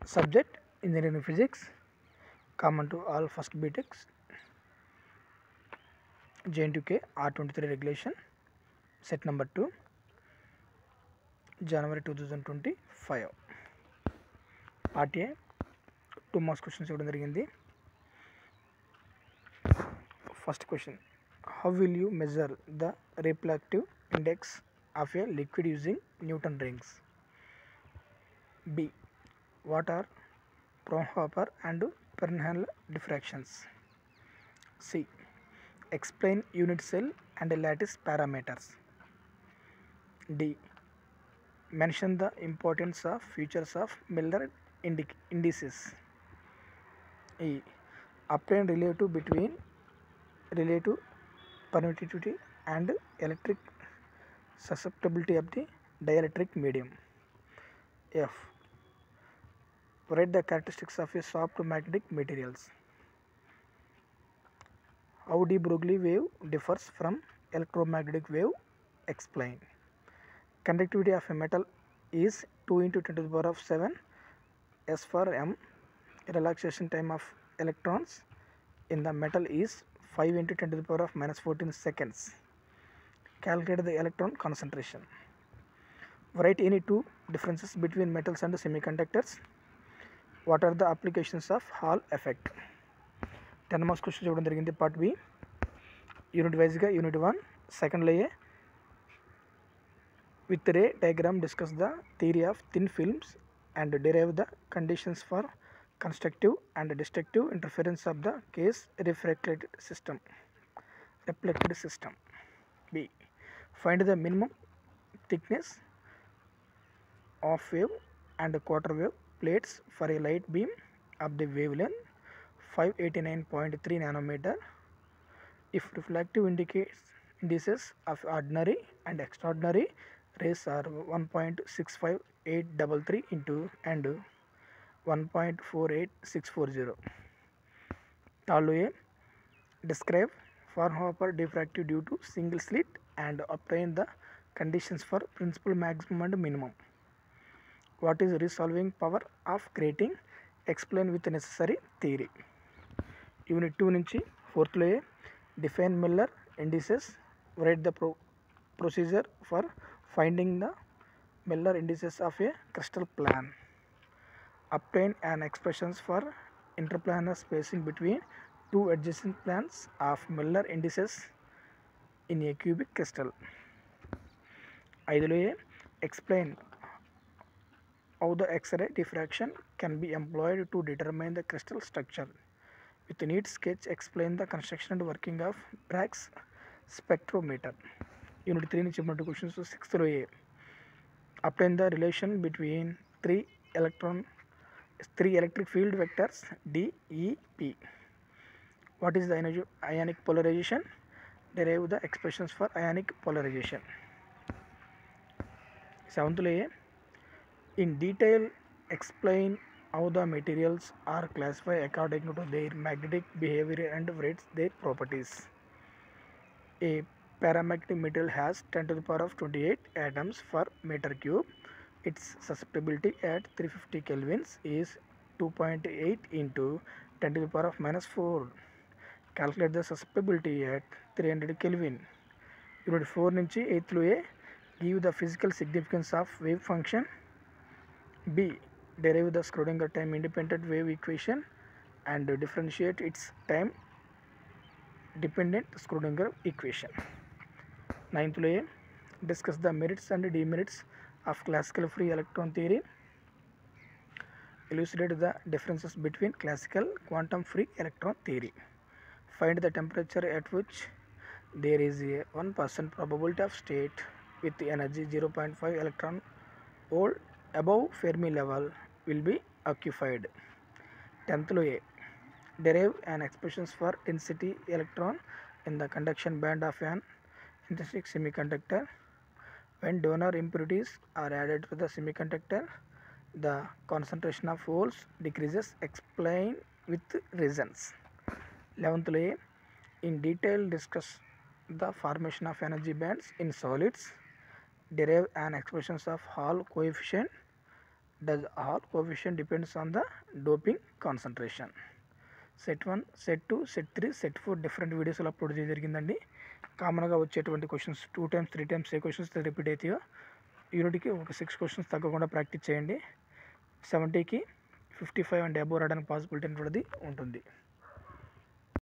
Subject Engineering Physics, common to all first BTECs, JNTK R23 regulation, set number 2, January 2025. Part A, 2 marks questions ఇవ్వడం జరిగింది. First question, how will you measure the refractive index of a liquid using Newton rings? B, what are Fraunhofer and Fresnel diffractions? C, explain unit cell and lattice parameters. D, mention the importance of features of Miller indices. E, obtain relative between relative permittivity and electric susceptibility of the dielectric medium. F, write the characteristics of a soft magnetic materials. How de Broglie wave differs from electromagnetic wave? Explain. Conductivity of a metal is 2 into 10 to the power of 7 S for m. Relaxation time of electrons in the metal is 5 into 10 to the power of minus 14 seconds. Calculate the electron concentration. Write any two differences between metals and semiconductors. What are the applications of Hall effect? 10 marks question ఇవ్వడం జరిగింది. Part B unit వైజ్గా unit 1 సెకండ్లో ఏ with ray diagram discuss the theory of thin films and derive the conditions for constructive and destructive interference of the case reflected system. B, find the minimum thickness of wave and quarter wave plates for a light beam of the wavelength 589.3 nanometer if reflective indices of ordinary and extraordinary rays are 1.65833 into and 1.48640. Although A, describe Fraunhofer diffractive due to single slit and obtain the conditions for principal maximum and minimum. What is resolving power of grating? Explain with necessary theory. Unit 2 నుంచి 4th లో define Miller indices. Write the procedure for finding the Miller indices of a crystal plane. Obtain an expressions for interplanar spacing between two adjacent planes of Miller indices in a cubic crystal. 5లో explain how the X-ray diffraction can be employed to determine the crystal structure. With neat sketch, explain the construction and working of Bragg's spectrometer. Unit 3 నుంచి చెప్పినట్టు questions 6లో ఏ obtain the relation between three electric field vectors D, E, P. What is the ionic polarization? Derive the expressions for ionic polarization. 7th లో in detail explain how the materials are classified according to their magnetic behavior and rates their properties. A paramagnetic material has 10 to the power of 28 atoms per meter cube. Its susceptibility at 350 kelvins is 2.8 into 10 to the power of minus 4. Calculate the susceptibility at 300 Kelvin. Unit 4 నుంచి 8th లో give the physical significance of wave function. B, derive the Schrodinger time independent wave equation and differentiate its time dependent Schrodinger equation. 9th లో discuss the merits and demerits of classical free electron theory. Elucidate the differences between classical quantum free electron theory. Find the temperature at which there is a 1% probability of state with energy 0.5 electron volt above Fermi level will be occupied. 10th లో derive an expressions for density electron in the conduction band of an intrinsic semiconductor. When donor impurities are added to the semiconductor, the concentration of holes decreases. Explain with reasons. 11th లో in detail discuss the formation of energy bands in solids. Derive an expressions of Hall coefficient. Does all coefficient depends on the doping concentration. Set 1, set 2, set 3, set 4 different వీడియోస్లో upload చేయడం జరిగిందండి. కామన్గా వచ్చేటువంటి questions 2 times 3 times ఏ questions repeat అవుతాయో యూనిట్కి ఒక 6 questions తగ్గకుండా practice చేయండి. 70కి 55 అండ్ అబోవ్ రావడానికి పాసిబిలిటీ అనేది ఉంటుంది.